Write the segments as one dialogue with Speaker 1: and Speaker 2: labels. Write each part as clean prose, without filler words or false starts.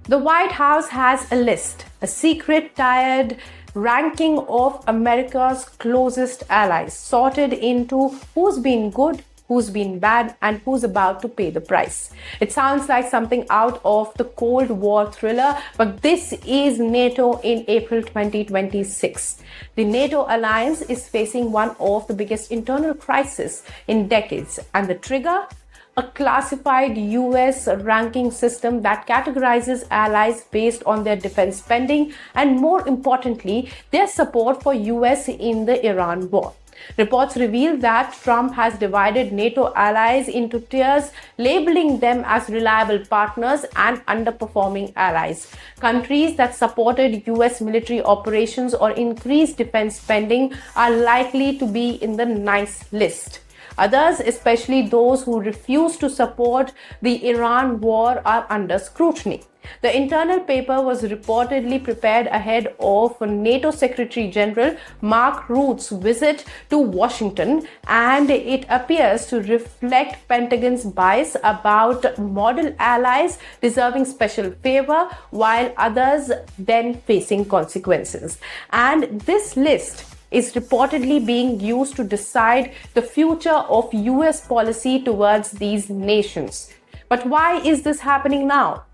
Speaker 1: The White House has a list, a secret tiered ranking of America's closest allies, sorted into who's been good, who's been bad, and who's about to pay the price. It sounds like something out of the Cold War thriller, but this is NATO in April 2026. The NATO alliance is facing one of the biggest internal crises in decades, and the trigger? A classified US ranking system that categorizes allies based on their defense spending and, more importantly, their support for US in the Iran war. Reports reveal that Trump has divided NATO allies into tiers, labeling them as reliable partners and underperforming allies. Countries that supported US military operations or increased defense spending are likely to be in the nice list. Others, especially those who refuse to support the Iran war, are under scrutiny. The internal paper was reportedly prepared ahead of NATO Secretary General Mark Rutte's visit to Washington, and it appears to reflect Pentagon's bias about model allies deserving special favor while others then facing consequences. And this list is reportedly being used to decide the future of US policy towards these nations. But why is this happening now?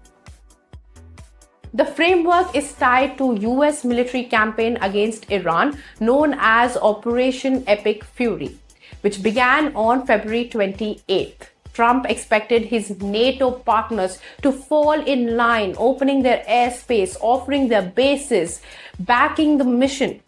Speaker 1: The framework is tied to US military campaign against Iran known as Operation Epic Fury, which began on February 28th. Trump expected his NATO partners to fall in line, opening their airspace, offering their bases, backing the mission.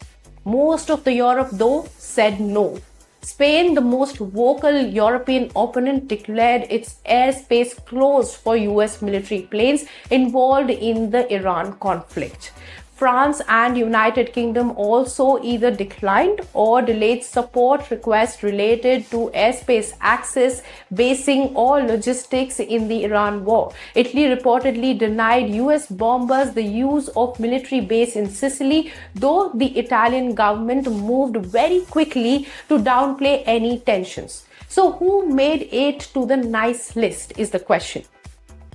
Speaker 1: Most of the Europe, though, said no. Spain, the most vocal European opponent, declared its airspace closed for US military planes involved in the Iran conflict. France and United Kingdom also either declined or delayed support requests related to airspace access, basing, or logistics in the Iran war. Italy reportedly denied US bombers the use of military base in Sicily, though the Italian government moved very quickly to downplay any tensions. So who made it to the nice list is the question.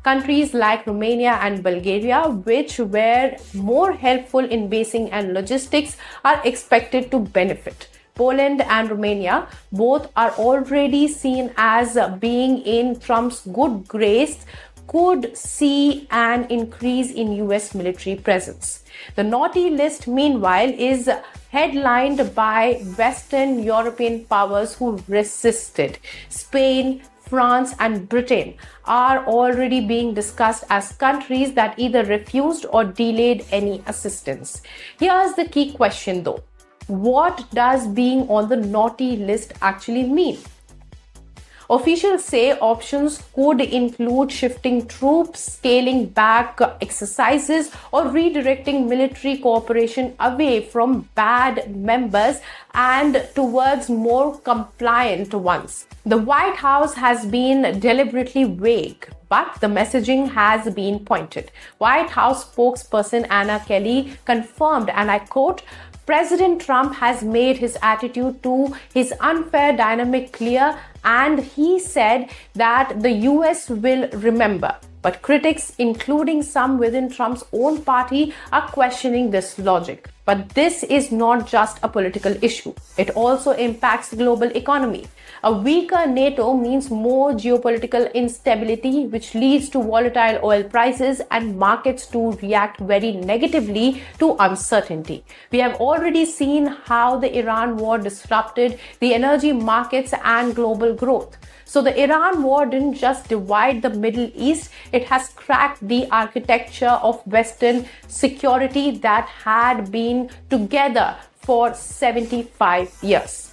Speaker 1: Countries like Romania and Bulgaria, which were more helpful in basing and logistics, are expected to benefit. Poland and Romania both are already seen as being in Trump's good grace, could see an increase in US military presence. The naughty list, meanwhile, is headlined by Western European powers who resisted. Spain, France, and Britain are already being discussed as countries that either refused or delayed any assistance. Here's the key question though. What does being on the naughty list actually mean? Officials say options could include shifting troops, scaling back exercises, or redirecting military cooperation away from bad members and towards more compliant ones. The White House has been deliberately vague, but the messaging has been pointed. White House spokesperson Anna Kelly confirmed, and I quote, "President Trump has made his attitude to his unfair dynamic clear, and he said that the US will remember." But critics, including some within Trump's own party, are questioning this logic. But this is not just a political issue. It also impacts the global economy. A weaker NATO means more geopolitical instability, which leads to volatile oil prices and markets to react very negatively to uncertainty. We have already seen how the Iran war disrupted the energy markets and global growth. So the Iran war didn't just divide the Middle East, it has cracked the architecture of Western security that had been together for 75 years.